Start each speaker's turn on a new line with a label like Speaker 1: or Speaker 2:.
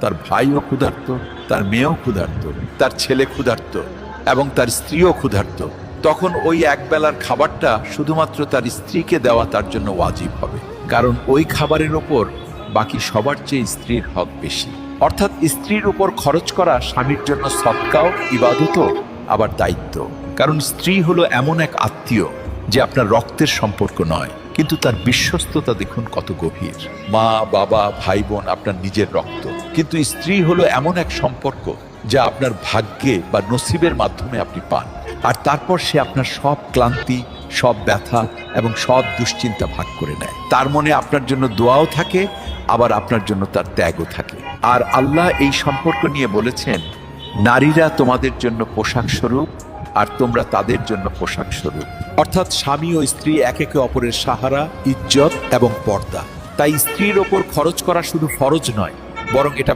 Speaker 1: তার ভাইও ক্ষুধার্ত, তার মেয়েও ক্ষুধার্ত, তার ছেলে ক্ষুধার্ত এবং তার স্ত্রীও ক্ষুধার্ত, তখন ওই একবেলার খাবারটা শুধুমাত্র তার স্ত্রীকে দেওয়া তার জন্য ওয়াজিব হবে, কারণ ওই খাবারের ওপর বাকি সবার চেয়ে স্ত্রীর হক বেশি। অর্থাৎ স্ত্রীর উপর খরচ করা স্বামীর জন্য সদকাও, ইবাদতও, আবার দায়িত্ব। কারণ স্ত্রী হলো এমন এক আত্মীয় যে আপনার রক্তের সম্পর্ক নয়, কিন্তু তার বিশ্বস্ততা দেখুন কত গভীর। মা, বাবা, ভাই বোন আপনার নিজের রক্ত, কিন্তু স্ত্রী হলো এমন এক সম্পর্ক যা আপনার ভাগ্যে বা নসিবের মাধ্যমে আপনি পান। আর তারপর সে আপনার সব ক্লান্তি, সব ব্যথা এবং সব দুশ্চিন্তা ভাগ করে নেয়। তার মনে আপনার জন্য দোয়াও থাকে, আবার আপনার জন্য তার ত্যাগও থাকে। আর আল্লাহ এই সম্পর্ক নিয়ে বলেছেন, নারীরা তোমাদের জন্য পোশাক স্বরূপ আর তোমরা তাদের জন্য পোশাক স্বরূপ। অর্থাৎ স্বামী ও স্ত্রী একে অপরের সাহারা, ইজ্জত এবং পর্দা। তাই স্ত্রীর ওপর খরচ করা শুধু ফরজ নয়, বরং এটা